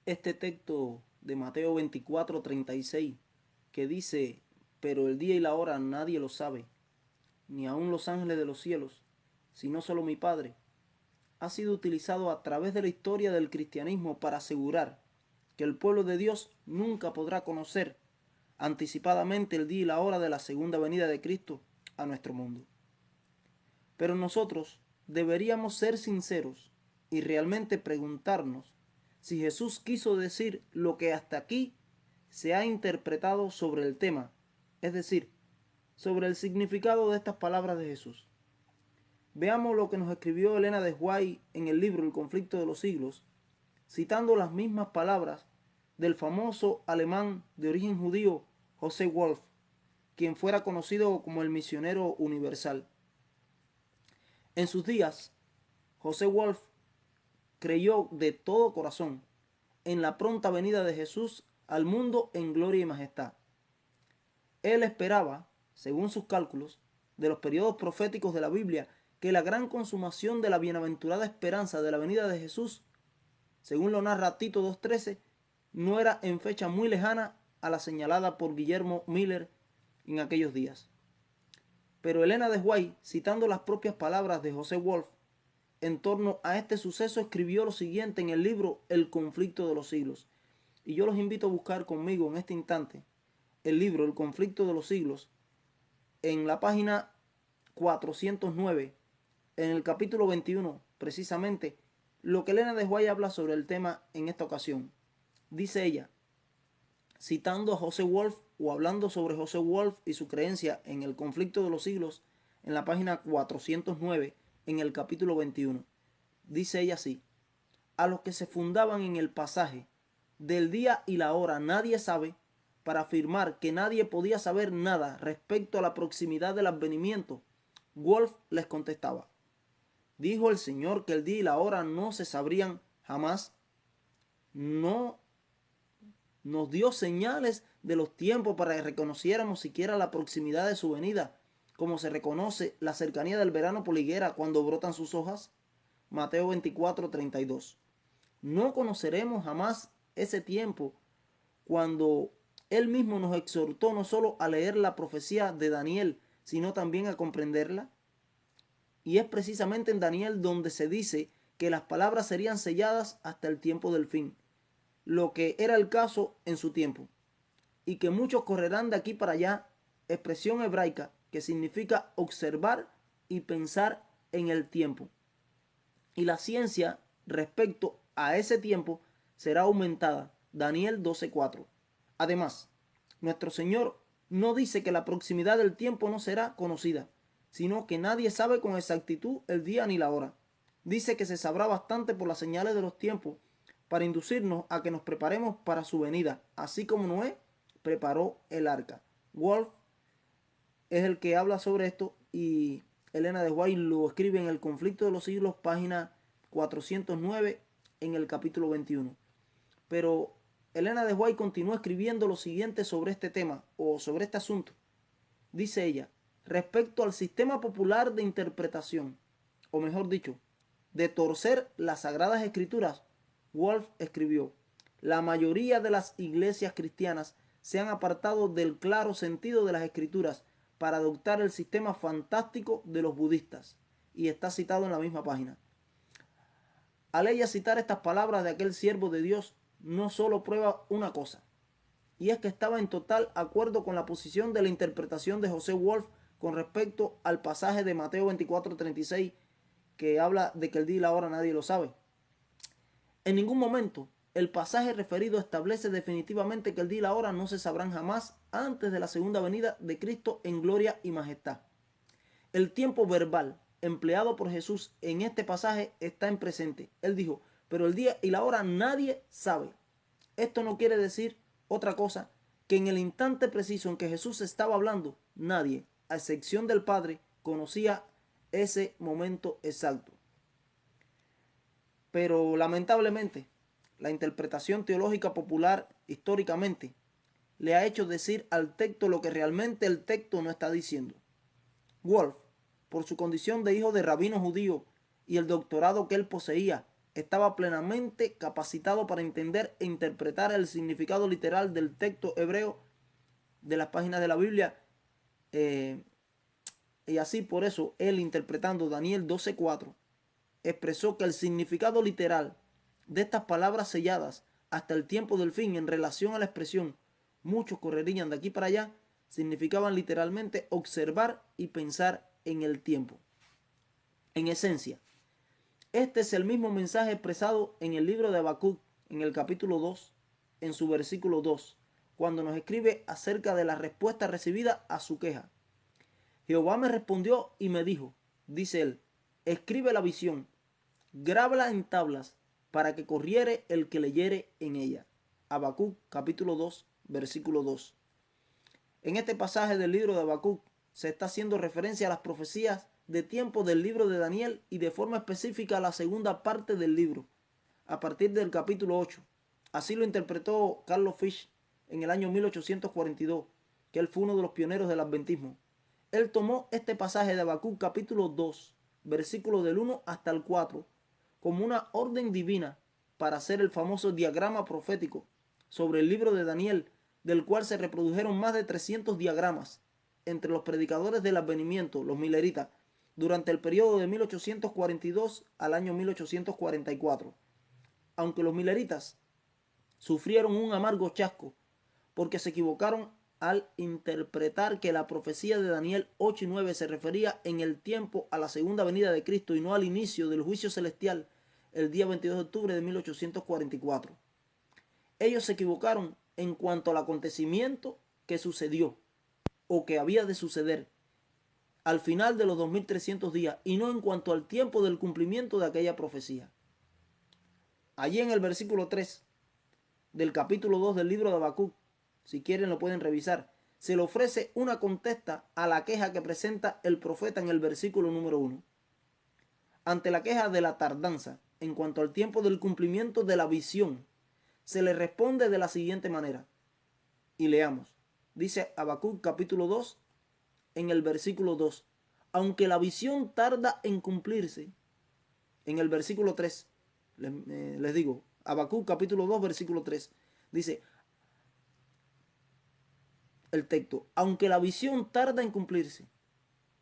Este texto de Mateo 24:36 que dice, pero el día y la hora nadie lo sabe, ni aun los ángeles de los cielos, sino solo mi Padre, ha sido utilizado a través de la historia del cristianismo para asegurar que el pueblo de Dios nunca podrá conocer anticipadamente el día y la hora de la segunda venida de Cristo a nuestro mundo. Pero nosotros deberíamos ser sinceros y realmente preguntarnos si Jesús quiso decir lo que hasta aquí se ha interpretado sobre el tema, es decir, sobre el significado de estas palabras de Jesús. Veamos lo que nos escribió Elena de White en el libro El conflicto de los siglos, citando las mismas palabras del famoso alemán de origen judío José Wolf, quien fuera conocido como el misionero universal. En sus días, José Wolf creyó de todo corazón en la pronta venida de Jesús al mundo en gloria y majestad. Él esperaba, según sus cálculos, de los periodos proféticos de la Biblia, que la gran consumación de la bienaventurada esperanza de la venida de Jesús, según lo narra Tito 2:13, no era en fecha muy lejana a la señalada por Guillermo Miller en aquellos días. Pero Elena de White, citando las propias palabras de José Wolf, en torno a este suceso escribió lo siguiente en el libro El conflicto de los siglos. Y yo los invito a buscar conmigo en este instante el libro El conflicto de los siglos en la página 409, en el capítulo 21, precisamente, lo que Elena de White habla sobre el tema en esta ocasión. Dice ella, citando a José Wolf o hablando sobre José Wolf y su creencia en el conflicto de los siglos, en la página 409, en el capítulo 21. Dice ella así, a los que se fundaban en el pasaje del día y la hora nadie sabe, para afirmar que nadie podía saber nada respecto a la proximidad del advenimiento, Wolf les contestaba, dijo el Señor que el día y la hora no se sabrían jamás, no nos dio señales de los tiempos para que reconociéramos siquiera la proximidad de su venida, como se reconoce la cercanía del verano por la higuera cuando brotan sus hojas. Mateo 24:32. No conoceremos jamás ese tiempo cuando Él mismo nos exhortó no solo a leer la profecía de Daniel, sino también a comprenderla. Y es precisamente en Daniel donde se dice que las palabras serían selladas hasta el tiempo del fin, lo que era el caso en su tiempo, y que muchos correrán de aquí para allá, expresión hebraica que significa observar y pensar en el tiempo. Y la ciencia respecto a ese tiempo será aumentada. Daniel 12:4. Además, nuestro Señor no dice que la proximidad del tiempo no será conocida, sino que nadie sabe con exactitud el día ni la hora. Dice que se sabrá bastante por las señales de los tiempos para inducirnos a que nos preparemos para su venida, así como Noé preparó el arca. Wolf es el que habla sobre esto y Elena de White lo escribe en El conflicto de los siglos, página 409, en el capítulo 21. Pero Elena de White continúa escribiendo lo siguiente sobre este tema o sobre este asunto. Dice ella, respecto al sistema popular de interpretación, o mejor dicho, de torcer las sagradas escrituras, Wolf escribió, la mayoría de las iglesias cristianas se han apartado del claro sentido de las escrituras para adoptar el sistema fantástico de los budistas. Y está citado en la misma página. Al ella citar estas palabras de aquel siervo de Dios, no solo prueba una cosa, y es que estaba en total acuerdo con la posición de la interpretación de José Wolf con respecto al pasaje de Mateo 24:36 que habla de que el día y la hora nadie lo sabe. En ningún momento el pasaje referido establece definitivamente que el día y la hora no se sabrán jamás antes de la segunda venida de Cristo en gloria y majestad. El tiempo verbal empleado por Jesús en este pasaje está en presente. Él dijo, pero el día y la hora nadie sabe. Esto no quiere decir otra cosa que en el instante preciso en que Jesús estaba hablando, nadie, a excepción del Padre, conocía ese momento exacto. Pero lamentablemente, la interpretación teológica popular históricamente le ha hecho decir al texto lo que realmente el texto no está diciendo. Wolf, por su condición de hijo de rabino judío y el doctorado que él poseía, estaba plenamente capacitado para entender e interpretar el significado literal del texto hebreo de las páginas de la Biblia. Y así por eso él, interpretando Daniel 12:4, expresó que el significado literal de estas palabras selladas hasta el tiempo del fin en relación a la expresión muchos correrían de aquí para allá, significaban literalmente observar y pensar en el tiempo. En esencia, este es el mismo mensaje expresado en el libro de Habacuc, en el capítulo 2, en su versículo 2, cuando nos escribe acerca de la respuesta recibida a su queja. Jehová me respondió y me dijo, dice él, escribe la visión, grábala en tablas, para que corriere el que leyere en ella. Habacuc capítulo 2, versículo 2. En este pasaje del libro de Habacuc se está haciendo referencia a las profecías de tiempo del libro de Daniel y de forma específica a la segunda parte del libro, a partir del capítulo 8. Así lo interpretó Carlos Fish en el año 1842, que él fue uno de los pioneros del adventismo. Él tomó este pasaje de Habacuc capítulo 2, versículo del 1 hasta el 4, como una orden divina para hacer el famoso diagrama profético sobre el libro de Daniel, del cual se reprodujeron más de 300 diagramas entre los predicadores del advenimiento, los mileritas, durante el periodo de 1842 al año 1844. Aunque los mileritas sufrieron un amargo chasco porque se equivocaron al interpretar que la profecía de Daniel 8 y 9 se refería en el tiempo a la segunda venida de Cristo y no al inicio del juicio celestial el día 22 de octubre de 1844. Ellos se equivocaron en cuanto al acontecimiento que sucedió o que había de suceder al final de los 2300 días y no en cuanto al tiempo del cumplimiento de aquella profecía. Allí en el versículo 3 del capítulo 2 del libro de Habacuc, si quieren lo pueden revisar, se le ofrece una contesta a la queja que presenta el profeta en el versículo número 1. Ante la queja de la tardanza en cuanto al tiempo del cumplimiento de la visión, se le responde de la siguiente manera. Y leamos. Dice Habacuc capítulo 2 en el versículo 2. Aunque la visión tarda en cumplirse, en el versículo 3, les digo, Habacuc capítulo 2 versículo 3, dice el texto, aunque la visión tarda en cumplirse,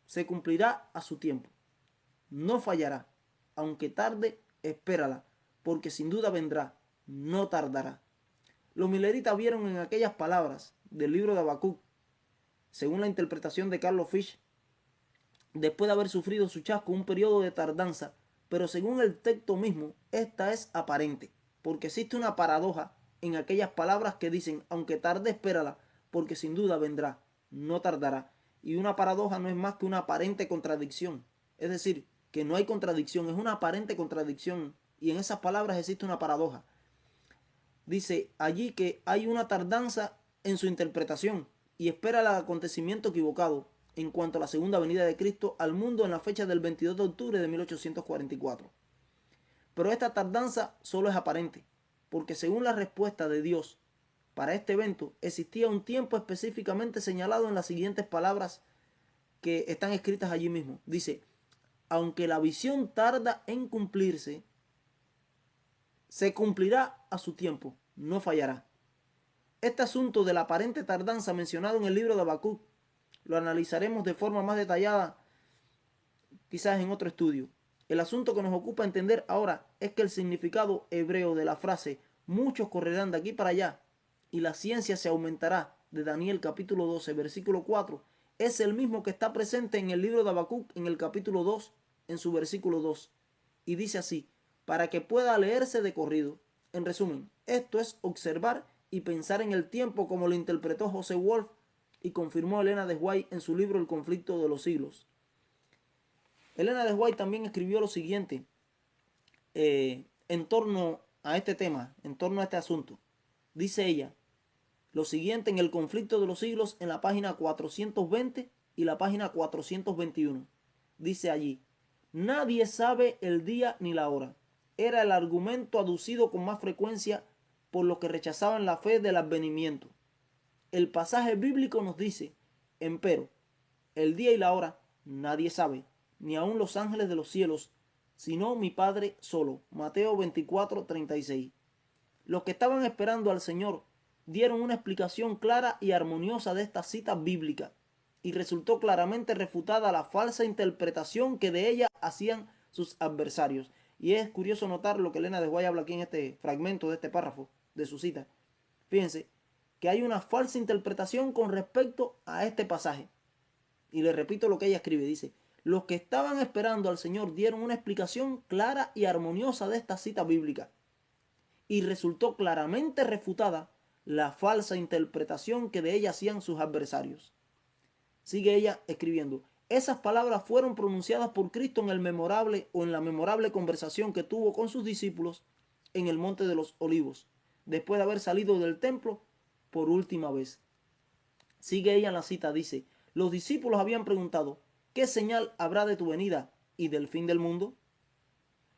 se cumplirá a su tiempo, no fallará, aunque tarde, espérala, porque sin duda vendrá, no tardará. Los mileritas vieron en aquellas palabras del libro de Habacuc, según la interpretación de Carlos Fish, después de haber sufrido su chasco, un periodo de tardanza, pero según el texto mismo, esta es aparente, porque existe una paradoja en aquellas palabras que dicen, aunque tarde, espérala, porque sin duda vendrá, no tardará. Y una paradoja no es más que una aparente contradicción, es decir, que no hay contradicción, es una aparente contradicción, y en esas palabras existe una paradoja. Dice allí que hay una tardanza en su interpretación y espera el acontecimiento equivocado en cuanto a la segunda venida de Cristo al mundo en la fecha del 22 de octubre de 1844. Pero esta tardanza solo es aparente, porque según la respuesta de Dios para este evento, existía un tiempo específicamente señalado en las siguientes palabras que están escritas allí mismo. Dice, aunque la visión tarda en cumplirse, se cumplirá a su tiempo, no fallará. Este asunto de la aparente tardanza mencionado en el libro de Habacuc lo analizaremos de forma más detallada quizás en otro estudio. El asunto que nos ocupa entender ahora es que el significado hebreo de la frase muchos correrán de aquí para allá y la ciencia se aumentará de Daniel capítulo 12 versículo 4 es el mismo que está presente en el libro de Habacuc en el capítulo 2 en su versículo 2 y dice así, para que pueda leerse de corrido. En resumen, esto es observar y pensar en el tiempo como lo interpretó José Wolf y confirmó Elena de White en su libro El conflicto de los siglos. Elena de White también escribió lo siguiente en torno a este tema, en torno a este asunto. Dice ella lo siguiente en El conflicto de los siglos en la página 420 y la página 421. Dice allí, nadie sabe el día ni la hora. Era el argumento aducido con más frecuencia por los que rechazaban la fe del advenimiento. El pasaje bíblico nos dice, empero, el día y la hora nadie sabe, ni aun los ángeles de los cielos, sino mi Padre solo. Mateo 24:36. Los que estaban esperando al Señor dieron una explicación clara y armoniosa de esta cita bíblica, y resultó claramente refutada la falsa interpretación que de ella hacían sus adversarios. Y es curioso notar lo que Elena de White habla aquí en este fragmento de este párrafo de su cita. Fíjense que hay una falsa interpretación con respecto a este pasaje. Y le repito lo que ella escribe, dice: los que estaban esperando al Señor dieron una explicación clara y armoniosa de esta cita bíblica, y resultó claramente refutada la falsa interpretación que de ella hacían sus adversarios. Sigue ella escribiendo: esas palabras fueron pronunciadas por Cristo en el memorable o en la memorable conversación que tuvo con sus discípulos en el Monte de los Olivos, después de haber salido del templo por última vez. Sigue ella en la cita, dice: los discípulos habían preguntado: ¿qué señal habrá de tu venida y del fin del mundo?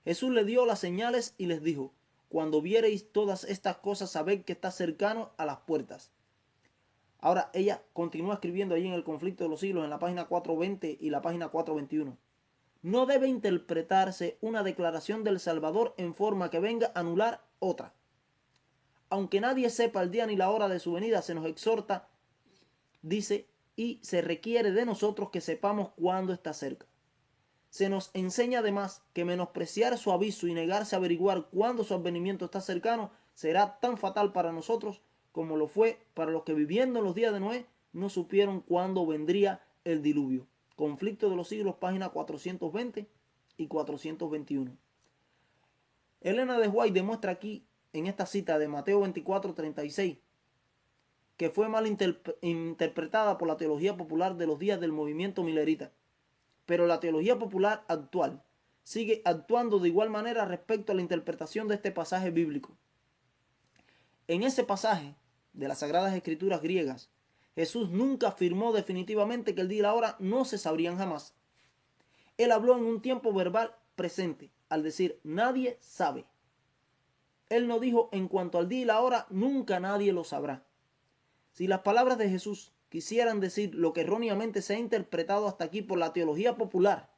Jesús le dio las señales y les dijo: cuando viereis todas estas cosas, sabed que está cercano a las puertas. Ahora ella continúa escribiendo allí en el Conflicto de los Siglos, en la página 420 y la página 421. No debe interpretarse una declaración del Salvador en forma que venga a anular otra. Aunque nadie sepa el día ni la hora de su venida, se nos exhorta, dice, y se requiere de nosotros que sepamos cuándo está cerca. Se nos enseña además que menospreciar su aviso y negarse a averiguar cuándo su advenimiento está cercano será tan fatal para nosotros como lo fue para los que viviendo en los días de Noé no supieron cuándo vendría el diluvio. Conflicto de los Siglos, página 420 y 421. Elena de White demuestra aquí, en esta cita de Mateo 24:36, que fue mal interpretada por la teología popular de los días del movimiento milerita. Pero la teología popular actual sigue actuando de igual manera respecto a la interpretación de este pasaje bíblico. En ese pasaje de las Sagradas Escrituras griegas, Jesús nunca afirmó definitivamente que el día y la hora no se sabrían jamás. Él habló en un tiempo verbal presente, al decir nadie sabe. Él no dijo en cuanto al día y la hora nunca nadie lo sabrá. Si las palabras de Jesús quisieran decir lo que erróneamente se ha interpretado hasta aquí por la teología popular,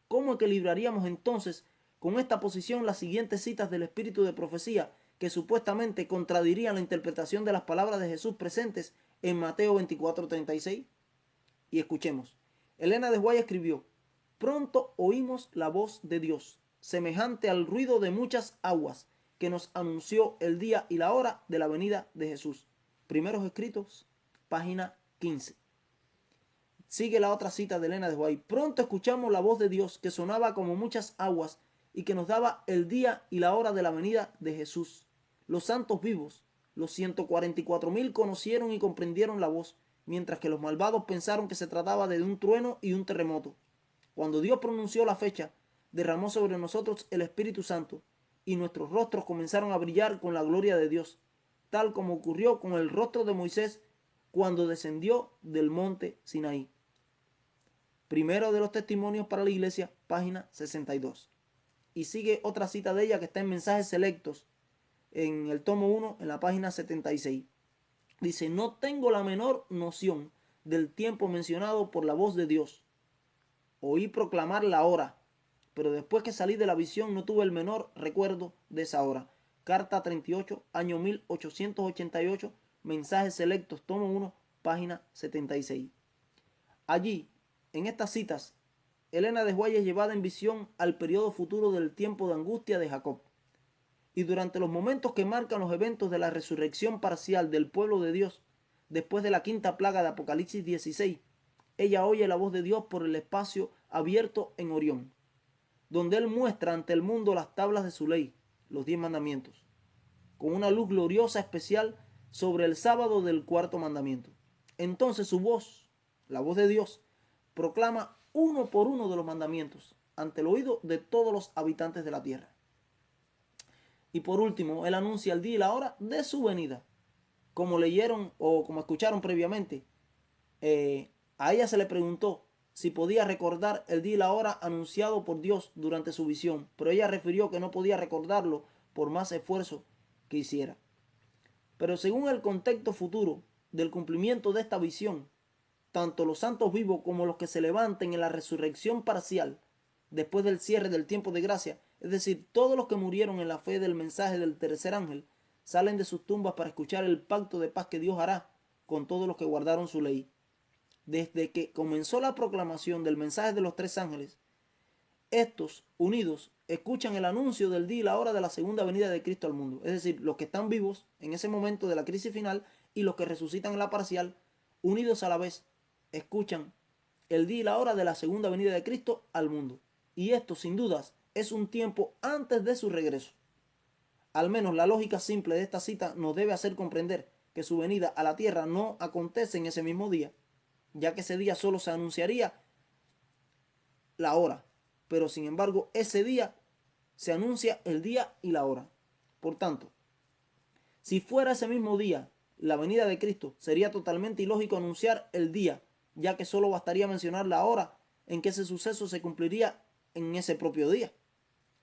¿cómo equilibraríamos entonces con esta posición las siguientes citas del espíritu de profecía que supuestamente contradirían la interpretación de las palabras de Jesús presentes en Mateo 24:36? Y escuchemos. Elena de White escribió: pronto oímos la voz de Dios, semejante al ruido de muchas aguas, que nos anunció el día y la hora de la venida de Jesús. Primeros Escritos, página 15. Sigue la otra cita de Elena de White: pronto escuchamos la voz de Dios que sonaba como muchas aguas y que nos daba el día y la hora de la venida de Jesús. Los santos vivos, los 144,000 conocieron y comprendieron la voz, mientras que los malvados pensaron que se trataba de un trueno y un terremoto. Cuando Dios pronunció la fecha, derramó sobre nosotros el Espíritu Santo y nuestros rostros comenzaron a brillar con la gloria de Dios, tal como ocurrió con el rostro de Moisés cuando descendió del monte Sinaí. Primero de los Testimonios para la Iglesia, página 62. Y sigue otra cita de ella que está en Mensajes Selectos, en el tomo 1, en la página 76. Dice: no tengo la menor noción del tiempo mencionado por la voz de Dios. Oí proclamar la hora, pero después que salí de la visión no tuve el menor recuerdo de esa hora. Carta 38, año 1888, Mensajes Selectos, tomo 1, página 76. Allí, en estas citas, Elena de White es llevada en visión al periodo futuro del tiempo de angustia de Jacob. Y durante los momentos que marcan los eventos de la resurrección parcial del pueblo de Dios, después de la quinta plaga de Apocalipsis 16, ella oye la voz de Dios por el espacio abierto en Orión, donde Él muestra ante el mundo las tablas de su ley, los 10 mandamientos, con una luz gloriosa especial sobre el sábado del cuarto mandamiento. Entonces su voz, la voz de Dios, proclama uno por uno de los mandamientos ante el oído de todos los habitantes de la tierra. Y por último, Él anuncia el día y la hora de su venida. Como leyeron o como escucharon previamente, a ella se le preguntó si podía recordar el día y la hora anunciado por Dios durante su visión, pero ella refirió que no podía recordarlo por más esfuerzo que hiciera. Pero según el contexto futuro del cumplimiento de esta visión, tanto los santos vivos como los que se levanten en la resurrección parcial después del cierre del tiempo de gracia, es decir, todos los que murieron en la fe del mensaje del tercer ángel, salen de sus tumbas para escuchar el pacto de paz que Dios hará con todos los que guardaron su ley. Desde que comenzó la proclamación del mensaje de los tres ángeles, estos, unidos, escuchan el anuncio del día y la hora de la segunda venida de Cristo al mundo. Es decir, los que están vivos en ese momento de la crisis final y los que resucitan en la parcial, unidos a la vez, escuchan el día y la hora de la segunda venida de Cristo al mundo. Y esto, sin dudas, es un tiempo antes de su regreso. Al menos la lógica simple de esta cita nos debe hacer comprender que su venida a la tierra no acontece en ese mismo día, ya que ese día solo se anunciaría la hora, pero sin embargo ese día se anuncia el día y la hora. Por tanto, si fuera ese mismo día la venida de Cristo, sería totalmente ilógico anunciar el día, ya que solo bastaría mencionar la hora en que ese suceso se cumpliría en ese propio día.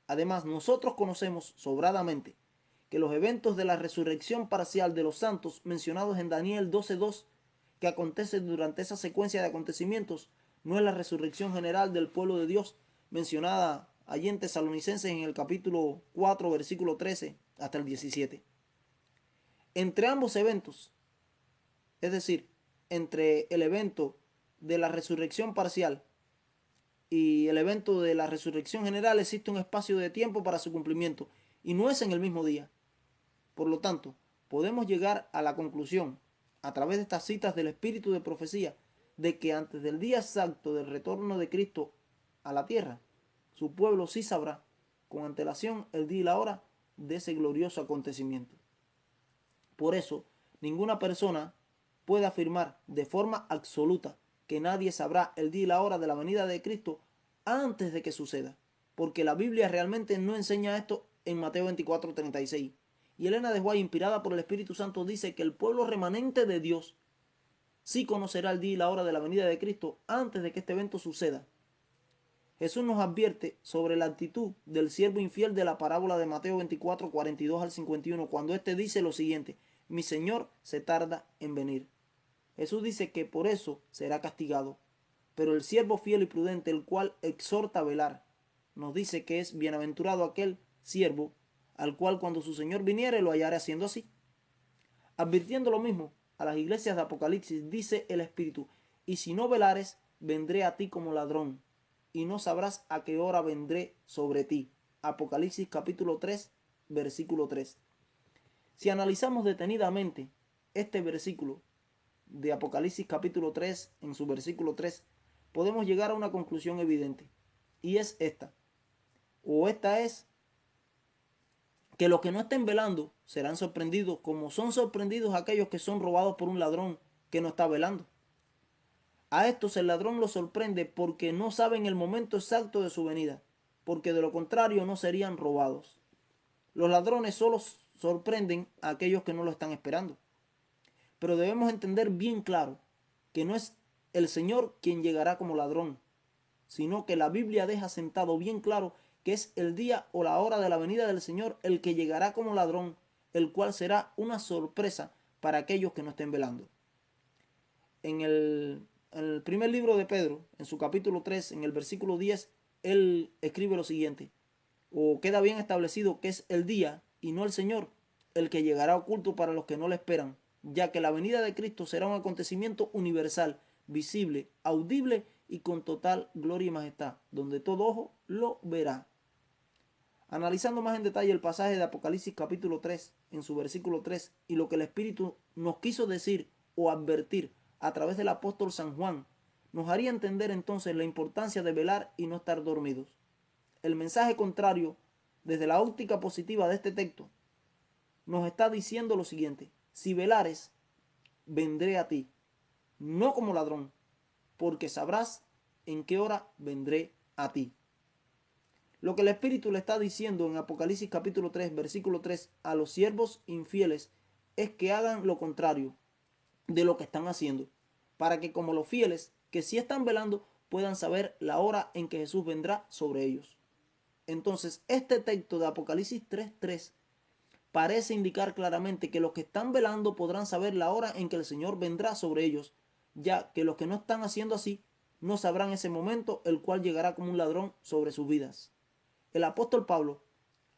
Además, nosotros conocemos sobradamente que los eventos de la resurrección parcial de los santos mencionados en Daniel 12:2, que acontece durante esa secuencia de acontecimientos, no es la resurrección general del pueblo de Dios mencionada allí en Tesalonicenses en el capítulo 4, versículo 13 hasta el 17. Entre ambos eventos, es decir, entre el evento de la resurrección parcial y el evento de la resurrección general, existe un espacio de tiempo para su cumplimiento y no es en el mismo día. Por lo tanto, podemos llegar a la conclusión, a través de estas citas del espíritu de profecía, de que antes del día exacto del retorno de Cristo a la tierra, su pueblo sí sabrá con antelación el día y la hora de ese glorioso acontecimiento. Por eso, ninguna persona puede afirmar de forma absoluta que nadie sabrá el día y la hora de la venida de Cristo antes de que suceda, porque la Biblia realmente no enseña esto en Mateo 24:36. Y Elena de White, inspirada por el Espíritu Santo, dice que el pueblo remanente de Dios sí conocerá el día y la hora de la venida de Cristo antes de que este evento suceda. Jesús nos advierte sobre la actitud del siervo infiel de la parábola de Mateo 24:42 al 51, cuando éste dice lo siguiente: mi Señor se tarda en venir. Jesús dice que por eso será castigado. Pero el siervo fiel y prudente, el cual exhorta a velar, nos dice que es bienaventurado aquel siervo al cual cuando su Señor viniere lo hallará haciendo así. Advirtiendo lo mismo a las iglesias de Apocalipsis, dice el Espíritu: y si no velares, vendré a ti como ladrón, y no sabrás a qué hora vendré sobre ti. Apocalipsis capítulo 3, versículo 3. Si analizamos detenidamente este versículo de Apocalipsis capítulo 3, en su versículo 3, podemos llegar a una conclusión evidente, y es esta, que los que no estén velando serán sorprendidos, como son sorprendidos aquellos que son robados por un ladrón que no está velando. A estos el ladrón los sorprende porque no saben el momento exacto de su venida, porque de lo contrario no serían robados. Los ladrones solo sorprenden a aquellos que no lo están esperando. Pero debemos entender bien claro que no es el Señor quien llegará como ladrón, sino que la Biblia deja sentado bien claro que es el día o la hora de la venida del Señor el que llegará como ladrón, el cual será una sorpresa para aquellos que no estén velando. En el primer libro de Pedro, en su capítulo 3, en el versículo 10, él escribe lo siguiente: o queda bien establecido que es el día y no el Señor el que llegará oculto para los que no le esperan, ya que la venida de Cristo será un acontecimiento universal, visible, audible y con total gloria y majestad, donde todo ojo lo verá. Analizando más en detalle el pasaje de Apocalipsis capítulo 3, en su versículo 3, y lo que el Espíritu nos quiso decir o advertir a través del apóstol San Juan, nos haría entender entonces la importancia de velar y no estar dormidos. El mensaje contrario, desde la óptica positiva de este texto, nos está diciendo lo siguiente: si velares, vendré a ti, no como ladrón, porque sabrás en qué hora vendré a ti. Lo que el Espíritu le está diciendo en Apocalipsis capítulo 3, versículo 3, a los siervos infieles es que hagan lo contrario de lo que están haciendo, para que como los fieles que sí están velando puedan saber la hora en que Jesús vendrá sobre ellos. Entonces, este texto de Apocalipsis 3:3 parece indicar claramente que los que están velando podrán saber la hora en que el Señor vendrá sobre ellos, ya que los que no están haciendo así no sabrán ese momento, el cual llegará como un ladrón sobre sus vidas. El apóstol Pablo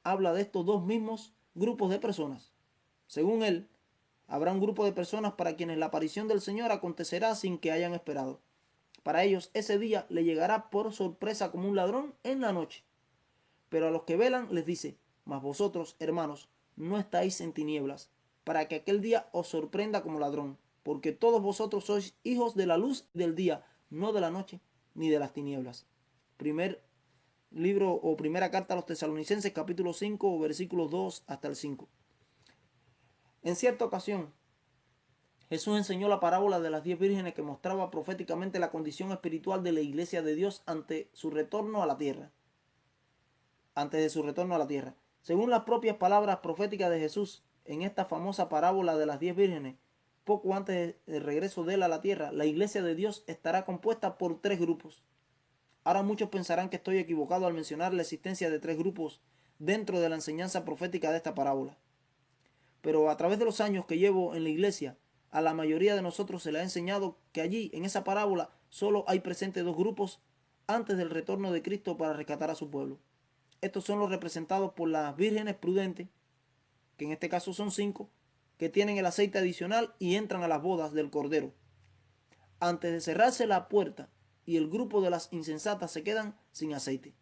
habla de estos dos mismos grupos de personas. Según él, habrá un grupo de personas para quienes la aparición del Señor acontecerá sin que hayan esperado. Para ellos ese día le llegará por sorpresa como un ladrón en la noche. Pero a los que velan les dice: mas vosotros, hermanos, no estáis en tinieblas, para que aquel día os sorprenda como ladrón, porque todos vosotros sois hijos de la luz del día, no de la noche ni de las tinieblas. Primer libro o primera carta a los Tesalonicenses, capítulo 5, versículos 2 hasta el 5. En cierta ocasión, Jesús enseñó la parábola de las 10 vírgenes que mostraba proféticamente la condición espiritual de la iglesia de Dios ante su retorno a la tierra. Antes de su retorno a la tierra. Según las propias palabras proféticas de Jesús, en esta famosa parábola de las 10 vírgenes, poco antes del regreso de él a la tierra, la iglesia de Dios estará compuesta por 3 grupos. Ahora muchos pensarán que estoy equivocado al mencionar la existencia de 3 grupos dentro de la enseñanza profética de esta parábola. Pero a través de los años que llevo en la iglesia, a la mayoría de nosotros se le ha enseñado que allí, en esa parábola, solo hay presentes 2 grupos antes del retorno de Cristo para rescatar a su pueblo. Estos son los representados por las vírgenes prudentes, que en este caso son 5, que tienen el aceite adicional y entran a las bodas del Cordero. Antes de cerrarse la puerta, y el grupo de las insensatas se quedan sin aceite.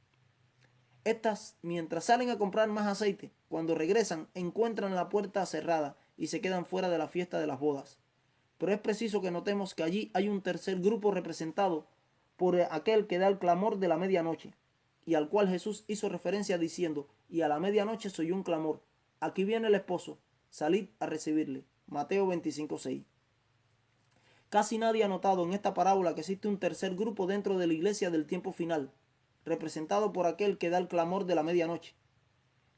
Estas, mientras salen a comprar más aceite, cuando regresan encuentran la puerta cerrada y se quedan fuera de la fiesta de las bodas. Pero es preciso que notemos que allí hay un tercer grupo representado por aquel que da el clamor de la medianoche, y al cual Jesús hizo referencia diciendo: y a la medianoche se oyó un clamor: aquí viene el esposo, salid a recibirle. Mateo 25:6. Casi nadie ha notado en esta parábola que existe un tercer grupo dentro de la iglesia del tiempo final, representado por aquel que da el clamor de la medianoche.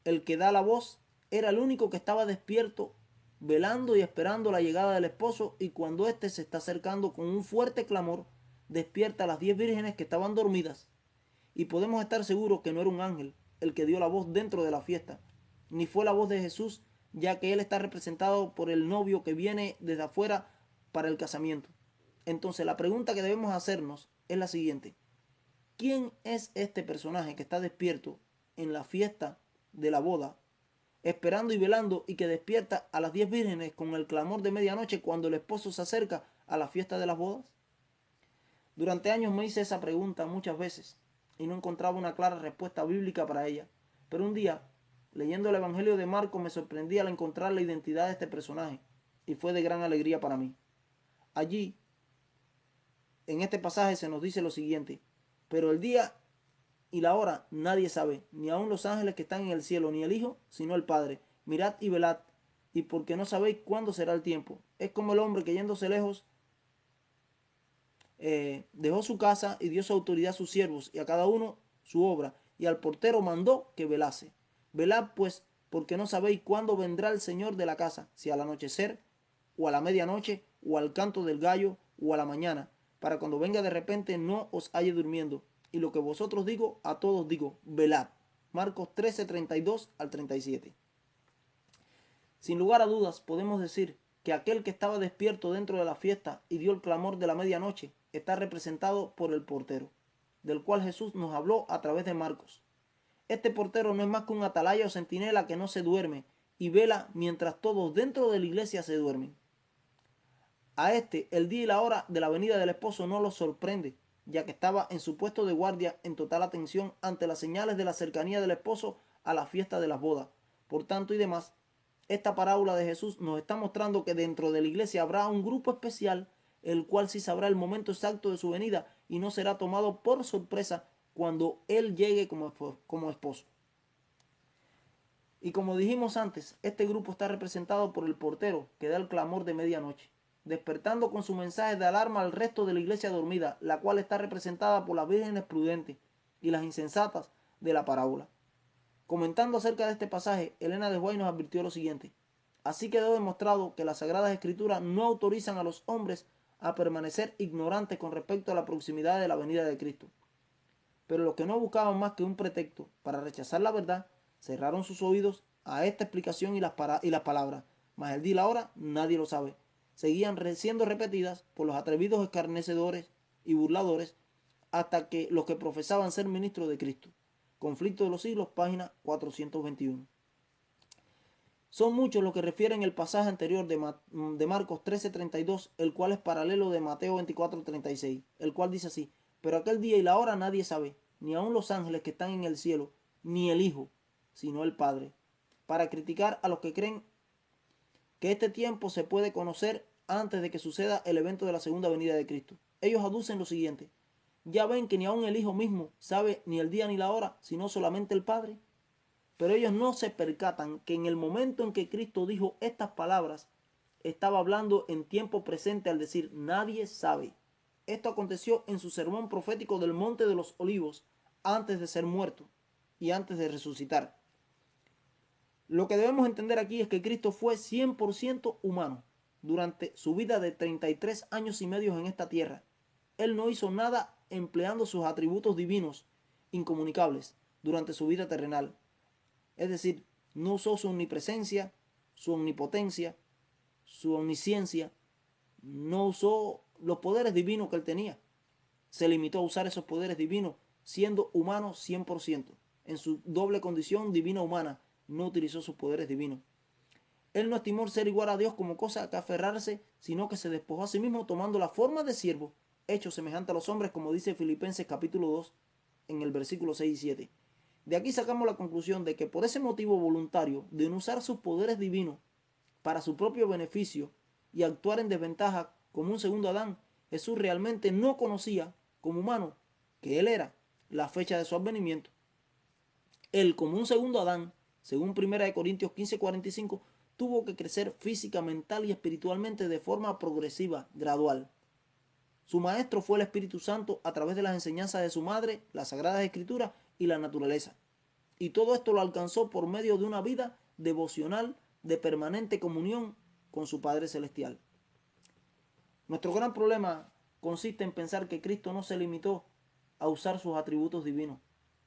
El que da la voz era el único que estaba despierto, velando y esperando la llegada del esposo, y cuando éste se está acercando con un fuerte clamor, despierta a las 10 vírgenes que estaban dormidas. Y podemos estar seguros que no era un ángel el que dio la voz dentro de la fiesta, ni fue la voz de Jesús, ya que él está representado por el novio que viene desde afuera para el casamiento. Entonces la pregunta que debemos hacernos es la siguiente: ¿quién es este personaje que está despierto en la fiesta de la boda, esperando y velando, y que despierta a las 10 vírgenes con el clamor de medianoche cuando el esposo se acerca a la fiesta de las bodas? Durante años me hice esa pregunta muchas veces y no encontraba una clara respuesta bíblica para ella. Pero un día, leyendo el Evangelio de Marcos, me sorprendí al encontrar la identidad de este personaje, y fue de gran alegría para mí. Allí, en este pasaje se nos dice lo siguiente: pero el día y la hora nadie sabe, ni aun los ángeles que están en el cielo, ni el Hijo, sino el Padre. Mirad y velad, y porque no sabéis cuándo será el tiempo. Es como el hombre que yéndose lejos dejó su casa y dio su autoridad a sus siervos, y a cada uno su obra, y al portero mandó que velase. Velad pues, porque no sabéis cuándo vendrá el Señor de la casa, si al anochecer, o a la medianoche, o al canto del gallo, o a la mañana, para cuando venga de repente no os halle durmiendo. Y lo que vosotros digo, a todos digo: velad. Marcos 13, 32 al 37. Sin lugar a dudas, podemos decir que aquel que estaba despierto dentro de la fiesta y dio el clamor de la medianoche está representado por el portero, del cual Jesús nos habló a través de Marcos. Este portero no es más que un atalaya o centinela que no se duerme y vela mientras todos dentro de la iglesia se duermen. A este, el día y la hora de la venida del esposo no lo sorprende, ya que estaba en su puesto de guardia en total atención ante las señales de la cercanía del esposo a la fiesta de las bodas. Por tanto y demás, esta parábola de Jesús nos está mostrando que dentro de la iglesia habrá un grupo especial, el cual sí sabrá el momento exacto de su venida y no será tomado por sorpresa cuando él llegue como esposo. Y como dijimos antes, este grupo está representado por el portero que da el clamor de medianoche, despertando con su mensaje de alarma al resto de la iglesia dormida, la cual está representada por las vírgenes prudentes y las insensatas de la parábola. Comentando acerca de este pasaje, Elena de White nos advirtió lo siguiente: así quedó demostrado que las Sagradas Escrituras no autorizan a los hombres a permanecer ignorantes con respecto a la proximidad de la venida de Cristo. Pero los que no buscaban más que un pretexto para rechazar la verdad, cerraron sus oídos a esta explicación y las palabras, mas el día y la hora nadie lo sabe. Seguían siendo repetidas por los atrevidos escarnecedores y burladores hasta que los que profesaban ser ministros de Cristo. Conflicto de los siglos, página 421. Son muchos los que refieren el pasaje anterior de Marcos 13:32, el cual es paralelo de Mateo 24:36, el cual dice así: pero aquel día y la hora nadie sabe, ni aun los ángeles que están en el cielo, ni el Hijo, sino el Padre, para criticar a los que creen que este tiempo se puede conocer antes de que suceda el evento de la segunda venida de Cristo. Ellos aducen lo siguiente: ya ven que ni aun el Hijo mismo sabe ni el día ni la hora, sino solamente el Padre. Pero ellos no se percatan que en el momento en que Cristo dijo estas palabras, estaba hablando en tiempo presente al decir nadie sabe. Esto aconteció en su sermón profético del Monte de los Olivos, antes de ser muerto y antes de resucitar. Lo que debemos entender aquí es que Cristo fue 100% humano durante su vida de 33 años y medio en esta tierra. Él no hizo nada empleando sus atributos divinos incomunicables durante su vida terrenal. Es decir, no usó su omnipresencia, su omnipotencia, su omnisciencia, no usó los poderes divinos que él tenía. Se limitó a usar esos poderes divinos siendo humano 100%. En su doble condición divina-humana no utilizó sus poderes divinos. Él no estimó ser igual a Dios como cosa a que aferrarse, sino que se despojó a sí mismo tomando la forma de siervo, hecho semejante a los hombres, como dice Filipenses capítulo 2 en el versículo 6 y 7. De aquí sacamos la conclusión de que por ese motivo voluntario de no usar sus poderes divinos para su propio beneficio y actuar en desventaja como un segundo Adán, Jesús realmente no conocía como humano que él era la fecha de su advenimiento. Él, como un segundo Adán, según 1 Corintios 15:45, tuvo que crecer física, mental y espiritualmente de forma progresiva, gradual. Su maestro fue el Espíritu Santo a través de las enseñanzas de su madre, las Sagradas Escrituras y la naturaleza. Y todo esto lo alcanzó por medio de una vida devocional de permanente comunión con su Padre Celestial. Nuestro gran problema consiste en pensar que Cristo no se limitó a usar sus atributos divinos.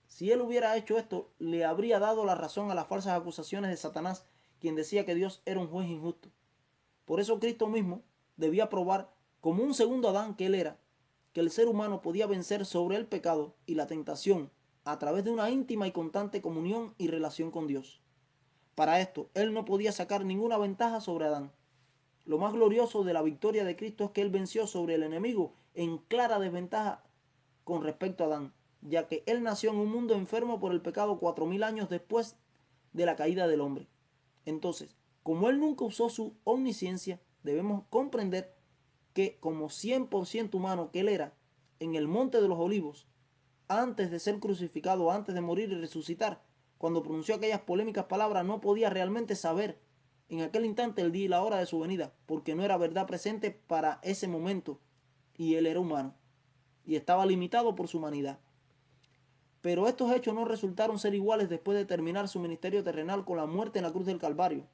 Si él hubiera hecho esto, le habría dado la razón a las falsas acusaciones de Satanás, quien decía que Dios era un juez injusto. Por eso Cristo mismo debía probar, como un segundo Adán que él era, que el ser humano podía vencer sobre el pecado y la tentación a través de una íntima y constante comunión y relación con Dios. Para esto, él no podía sacar ninguna ventaja sobre Adán. Lo más glorioso de la victoria de Cristo es que él venció sobre el enemigo en clara desventaja con respecto a Adán, ya que él nació en un mundo enfermo por el pecado 4000 años después de la caída del hombre. Entonces, como él nunca usó su omnisciencia, debemos comprender que como 100% humano que él era, en el monte de los olivos, antes de ser crucificado, antes de morir y resucitar, cuando pronunció aquellas polémicas palabras, no podía realmente saber en aquel instante el día y la hora de su venida, porque no era verdad presente para ese momento, y él era humano, y estaba limitado por su humanidad. Pero estos hechos no resultaron ser iguales después de terminar su ministerio terrenal con la muerte en la cruz del Calvario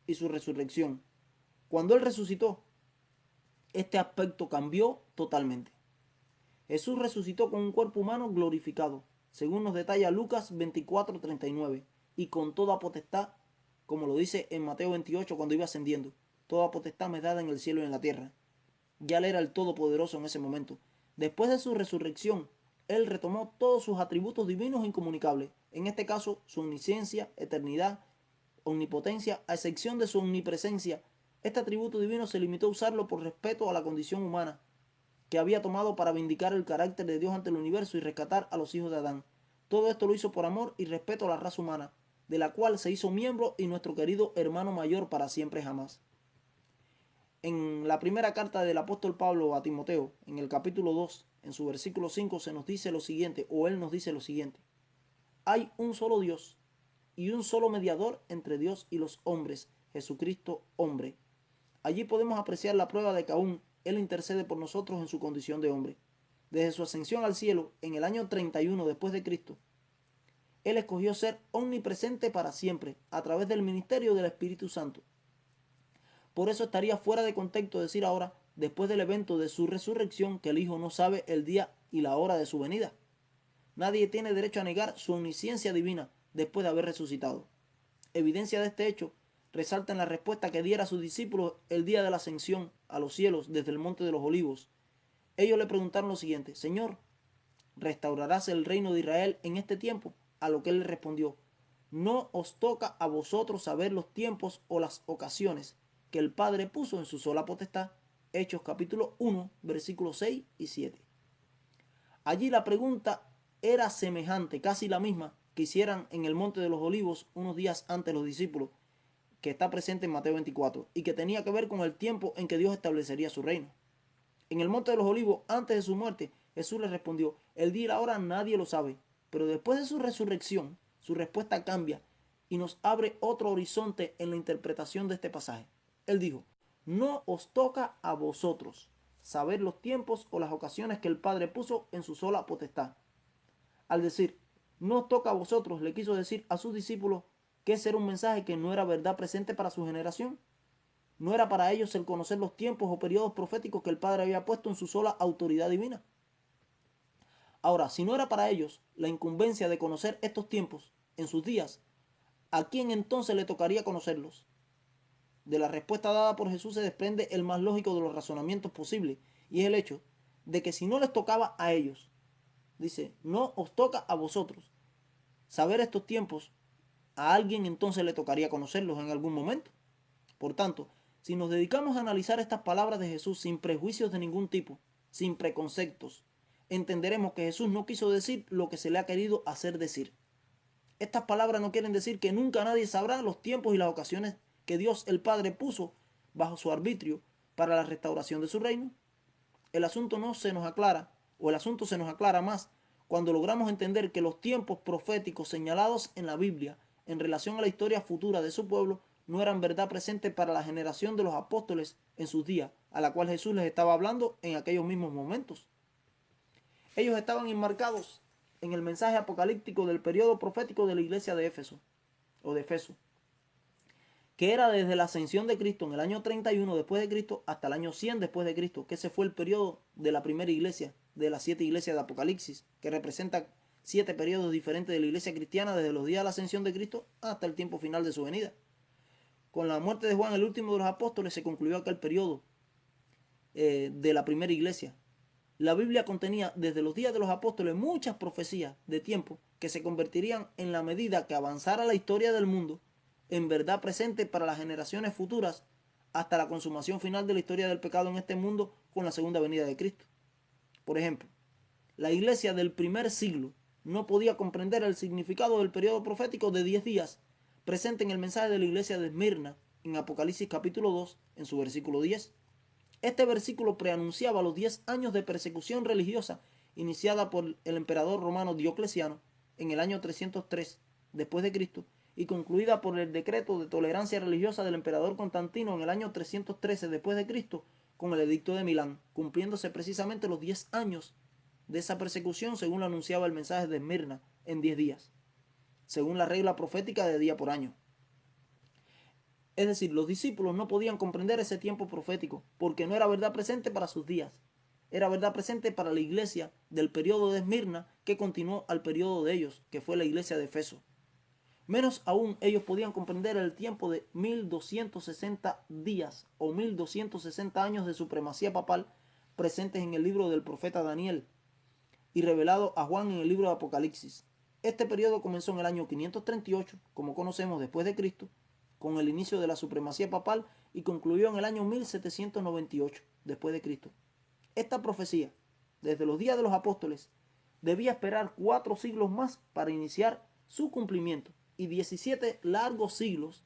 y su resurrección. Cuando él resucitó, este aspecto cambió totalmente. Jesús resucitó con un cuerpo humano glorificado, según nos detalla Lucas 24:39, y con toda potestad, como lo dice en Mateo 28 cuando iba ascendiendo. Toda potestad me es dada en el cielo y en la tierra. Ya él era el Todopoderoso en ese momento. Después de su resurrección, él retomó todos sus atributos divinos incomunicables, en este caso su omnisciencia, eternidad, omnipotencia, a excepción de su omnipresencia. Este atributo divino se limitó a usarlo por respeto a la condición humana que había tomado para vindicar el carácter de Dios ante el universo y rescatar a los hijos de Adán. Todo esto lo hizo por amor y respeto a la raza humana, de la cual se hizo miembro y nuestro querido hermano mayor para siempre jamás. En la primera carta del apóstol Pablo a Timoteo, en el capítulo 2, en su versículo 5, se nos dice lo siguiente, o él nos dice lo siguiente: hay un solo Dios y un solo mediador entre Dios y los hombres, Jesucristo hombre. Allí podemos apreciar la prueba de que aún él intercede por nosotros en su condición de hombre. Desde su ascensión al cielo, en el año 31 después de Cristo, él escogió ser omnipresente para siempre, a través del ministerio del Espíritu Santo. Por eso estaría fuera de contexto decir ahora, después del evento de su resurrección, que el Hijo no sabe el día y la hora de su venida. Nadie tiene derecho a negar su omnisciencia divina después de haber resucitado. Evidencia de este hecho resalta en la respuesta que diera a sus discípulos el día de la ascensión a los cielos desde el monte de los olivos. Ellos le preguntaron lo siguiente: Señor, ¿restaurarás el reino de Israel en este tiempo? A lo que él le respondió: no os toca a vosotros saber los tiempos o las ocasiones que el Padre puso en su sola potestad. Hechos capítulo 1, versículos 6 y 7. Allí la pregunta era semejante, casi la misma, que hicieran en el Monte de los Olivos unos días antes los discípulos, que está presente en Mateo 24, y que tenía que ver con el tiempo en que Dios establecería su reino. En el Monte de los Olivos, antes de su muerte, Jesús les respondió: el día y la hora nadie lo sabe, pero después de su resurrección, su respuesta cambia y nos abre otro horizonte en la interpretación de este pasaje. Él dijo: no os toca a vosotros saber los tiempos o las ocasiones que el Padre puso en su sola potestad. Al decir no os toca a vosotros, le quiso decir a sus discípulos que ese era un mensaje que no era verdad presente para su generación. No era para ellos el conocer los tiempos o periodos proféticos que el Padre había puesto en su sola autoridad divina. Ahora, si no era para ellos la incumbencia de conocer estos tiempos en sus días, ¿a quién entonces le tocaría conocerlos? De la respuesta dada por Jesús se desprende el más lógico de los razonamientos posibles, y es el hecho de que si no les tocaba a ellos, dice, no os toca a vosotros saber estos tiempos, a alguien entonces le tocaría conocerlos en algún momento. Por tanto, si nos dedicamos a analizar estas palabras de Jesús sin prejuicios de ningún tipo, sin preconceptos, entenderemos que Jesús no quiso decir lo que se le ha querido hacer decir. Estas palabras no quieren decir que nunca nadie sabrá los tiempos y las ocasiones que Dios el Padre puso bajo su arbitrio para la restauración de su reino. El asunto se nos aclara más cuando logramos entender que los tiempos proféticos señalados en la Biblia en relación a la historia futura de su pueblo no eran verdad presente para la generación de los apóstoles en sus días, a la cual Jesús les estaba hablando en aquellos mismos momentos. Ellos estaban enmarcados en el mensaje apocalíptico del periodo profético de la iglesia de Éfeso, que era desde la ascensión de Cristo en el año 31 después de Cristo hasta el año 100 después de Cristo, que ese fue el periodo de la primera iglesia, de las 7 iglesias de Apocalipsis, que representa 7 periodos diferentes de la iglesia cristiana desde los días de la ascensión de Cristo hasta el tiempo final de su venida. Con la muerte de Juan, el último de los apóstoles, se concluyó aquel periodo de la primera iglesia. La Biblia contenía desde los días de los apóstoles muchas profecías de tiempo que se convertirían en la medida que avanzara la historia del mundo en verdad presente para las generaciones futuras hasta la consumación final de la historia del pecado en este mundo con la segunda venida de Cristo. Por ejemplo, la iglesia del primer siglo no podía comprender el significado del periodo profético de 10 días presente en el mensaje de la iglesia de Esmirna en Apocalipsis capítulo 2 en su versículo 10. Este versículo preanunciaba los 10 años de persecución religiosa iniciada por el emperador romano Diocleciano en el año 303 después de Cristo y concluida por el decreto de tolerancia religiosa del emperador Constantino en el año 313 después de Cristo con el edicto de Milán, cumpliéndose precisamente los 10 años de esa persecución según lo anunciaba el mensaje de Esmirna en 10 días, según la regla profética de día por año. Es decir, los discípulos no podían comprender ese tiempo profético porque no era verdad presente para sus días. Era verdad presente para la iglesia del periodo de Esmirna que continuó al periodo de ellos, que fue la iglesia de Efeso. Menos aún ellos podían comprender el tiempo de 1260 días o 1260 años de supremacía papal presentes en el libro del profeta Daniel y revelado a Juan en el libro de Apocalipsis. Este periodo comenzó en el año 538, como conocemos, después de Cristo, con el inicio de la supremacía papal y concluyó en el año 1798 después de Cristo. Esta profecía, desde los días de los apóstoles, debía esperar 4 siglos más para iniciar su cumplimiento y 17 largos siglos,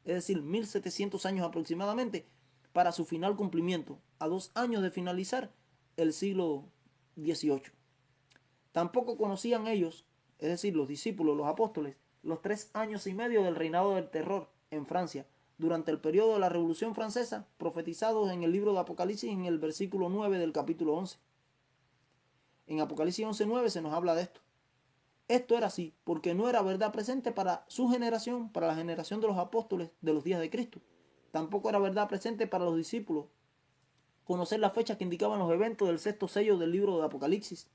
es decir, 1700 años aproximadamente, para su final cumplimiento, a 2 años de finalizar el siglo XVIII. Tampoco conocían ellos, es decir, los discípulos, los apóstoles, los 3 años y medio del reinado del terror en Francia, durante el periodo de la Revolución Francesa, profetizados en el libro de Apocalipsis en el versículo 9 del capítulo 11. En Apocalipsis 11:9 se nos habla de esto. Esto era así porque no era verdad presente para su generación, para la generación de los apóstoles de los días de Cristo. Tampoco era verdad presente para los discípulos conocer la fecha que indicaban los eventos del 6º sello del libro de Apocalipsis.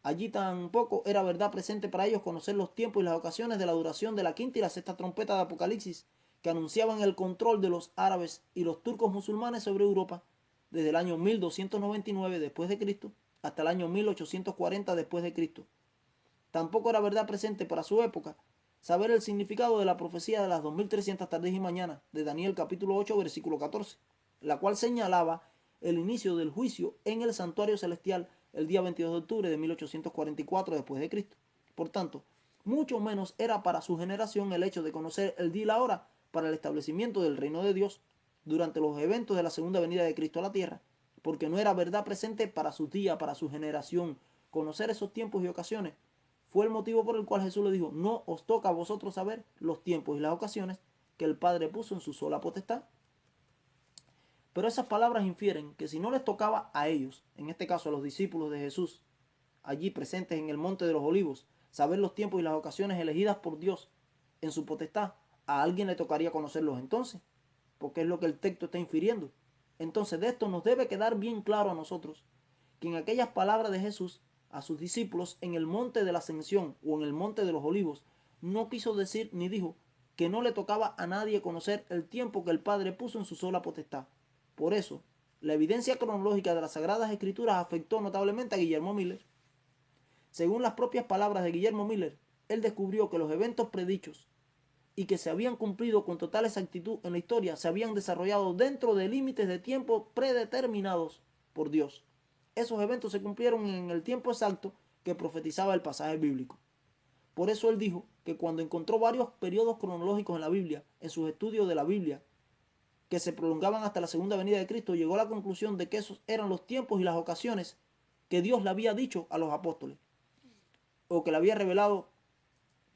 Allí tampoco era verdad presente para ellos conocer los tiempos y las ocasiones de la duración de la 5ª y la 6ª trompeta de Apocalipsis, que anunciaban el control de los árabes y los turcos musulmanes sobre Europa desde el año 1299 después de Cristo hasta el año 1840 después de Cristo. Tampoco era verdad presente para su época saber el significado de la profecía de las 2300 tardes y mañanas de Daniel capítulo 8 versículo 14, la cual señalaba el inicio del juicio en el santuario celestial el día 22 de octubre de 1844 después de Cristo. Por tanto, mucho menos era para su generación el hecho de conocer el día y la hora para el establecimiento del reino de Dios durante los eventos de la segunda venida de Cristo a la tierra, porque no era verdad presente para su día, para su generación. Conocer esos tiempos y ocasiones fue el motivo por el cual Jesús le dijo: no os toca a vosotros saber los tiempos y las ocasiones que el Padre puso en su sola potestad. Pero esas palabras infieren que si no les tocaba a ellos, en este caso a los discípulos de Jesús, allí presentes en el monte de los olivos, saber los tiempos y las ocasiones elegidas por Dios en su potestad, a alguien le tocaría conocerlos entonces, porque es lo que el texto está infiriendo. Entonces de esto nos debe quedar bien claro a nosotros que en aquellas palabras de Jesús a sus discípulos en el monte de la Ascensión o en el monte de los olivos, no quiso decir ni dijo que no le tocaba a nadie conocer el tiempo que el Padre puso en su sola potestad. Por eso, la evidencia cronológica de las Sagradas Escrituras afectó notablemente a Guillermo Miller. Según las propias palabras de Guillermo Miller, él descubrió que los eventos predichos y que se habían cumplido con total exactitud en la historia se habían desarrollado dentro de límites de tiempo predeterminados por Dios. Esos eventos se cumplieron en el tiempo exacto que profetizaba el pasaje bíblico. Por eso él dijo que cuando encontró varios periodos cronológicos en la Biblia, en sus estudios de la Biblia, que se prolongaban hasta la segunda venida de Cristo, llegó a la conclusión de que esos eran los tiempos y las ocasiones que Dios le había dicho a los apóstoles, o que le había revelado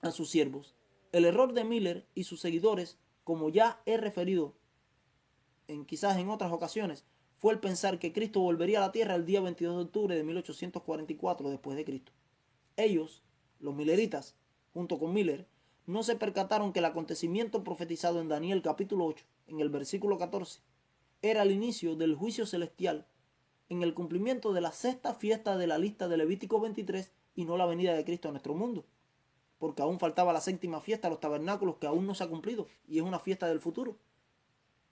a sus siervos. El error de Miller y sus seguidores, como ya he referido quizás en otras ocasiones, fue el pensar que Cristo volvería a la tierra el día 22 de octubre de 1844 después de Cristo. Ellos, los milleritas, junto con Miller, no se percataron que el acontecimiento profetizado en Daniel capítulo 8, en el versículo 14, era el inicio del juicio celestial en el cumplimiento de la sexta fiesta de la lista de Levítico 23 y no la venida de Cristo a nuestro mundo, porque aún faltaba la séptima fiesta, los tabernáculos, que aún no se ha cumplido y es una fiesta del futuro.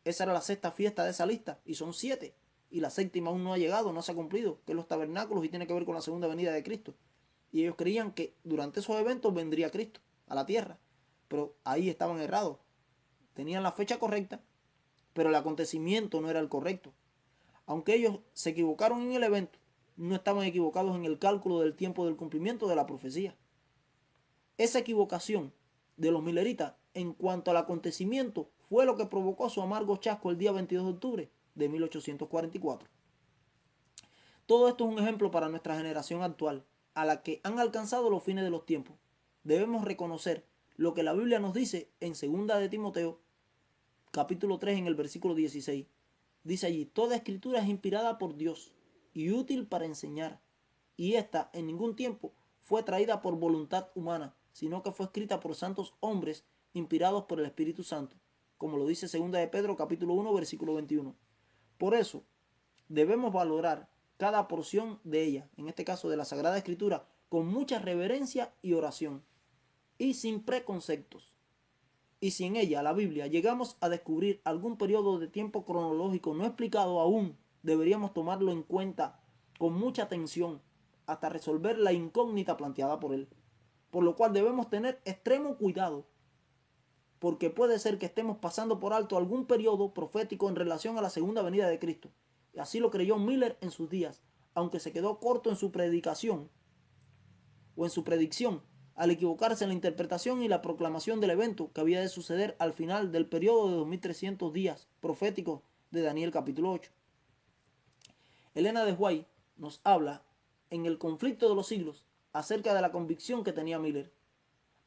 Esa era la sexta fiesta de esa lista y son 7, y la séptima aún no ha llegado, no se ha cumplido, que es los tabernáculos y tiene que ver con la segunda venida de Cristo. Y ellos creían que durante esos eventos vendría Cristo a la tierra, pero ahí estaban errados. Tenían la fecha correcta, pero el acontecimiento no era el correcto. Aunque ellos se equivocaron en el evento, no estaban equivocados en el cálculo del tiempo del cumplimiento de la profecía. Esa equivocación de los milleritas en cuanto al acontecimiento fue lo que provocó su amargo chasco el día 22 de octubre de 1844. Todo esto es un ejemplo para nuestra generación actual, a la que han alcanzado los fines de los tiempos. Debemos reconocer lo que la Biblia nos dice en 2 de Timoteo, capítulo 3, en el versículo 16. Dice allí: toda escritura es inspirada por Dios y útil para enseñar, y esta en ningún tiempo fue traída por voluntad humana, sino que fue escrita por santos hombres inspirados por el Espíritu Santo, como lo dice 2 de Pedro capítulo 1 versículo 21. Por eso debemos valorar cada porción de ella, en este caso de la Sagrada Escritura, con mucha reverencia y oración, y sin preconceptos. Y si en ella, la Biblia, llegamos a descubrir algún periodo de tiempo cronológico no explicado aún, deberíamos tomarlo en cuenta con mucha atención hasta resolver la incógnita planteada por él. Por lo cual debemos tener extremo cuidado, porque puede ser que estemos pasando por alto algún periodo profético en relación a la segunda venida de Cristo. Y así lo creyó Miller en sus días, aunque se quedó corto en su predicación o en su predicción, al equivocarse en la interpretación y la proclamación del evento que había de suceder al final del periodo de 2300 días proféticos de Daniel capítulo 8. Elena de White nos habla en El conflicto de los siglos acerca de la convicción que tenía Miller.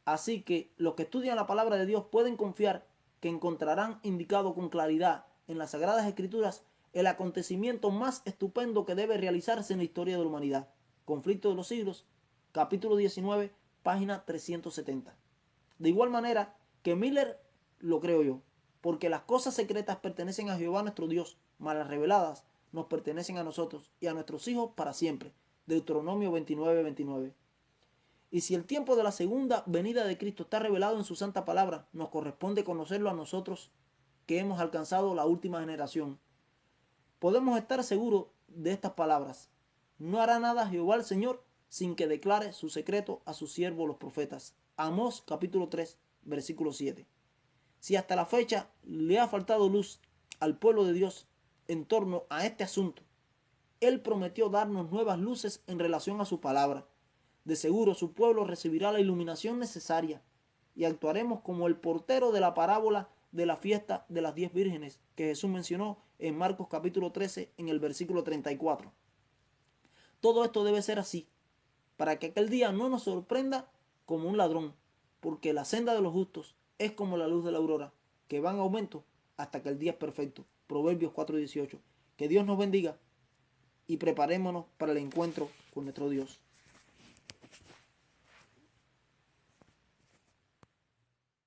Así que los que estudian la palabra de Dios pueden confiar que encontrarán indicado con claridad en las Sagradas Escrituras el acontecimiento más estupendo que debe realizarse en la historia de la humanidad. Conflicto de los siglos, capítulo 19, página 370. De igual manera que Miller lo creo yo, porque las cosas secretas pertenecen a Jehová nuestro Dios, mas las reveladas nos pertenecen a nosotros y a nuestros hijos para siempre. Deuteronomio 29, 29. Y si el tiempo de la segunda venida de Cristo está revelado en su santa palabra, nos corresponde conocerlo a nosotros que hemos alcanzado la última generación. Podemos estar seguros de estas palabras. No hará nada Jehová el Señor sin que declare su secreto a sus siervos los profetas. Amós capítulo 3, versículo 7. Si hasta la fecha le ha faltado luz al pueblo de Dios en torno a este asunto, Él prometió darnos nuevas luces en relación a su palabra. De seguro su pueblo recibirá la iluminación necesaria y actuaremos como el portero de la parábola de la fiesta de las 10 vírgenes que Jesús mencionó en Marcos capítulo 13 en el versículo 34. Todo esto debe ser así, para que aquel día no nos sorprenda como un ladrón, porque la senda de los justos es como la luz de la aurora, que va en aumento hasta que el día es perfecto. Proverbios 4:18. Que Dios nos bendiga y preparémonos para el encuentro con nuestro Dios.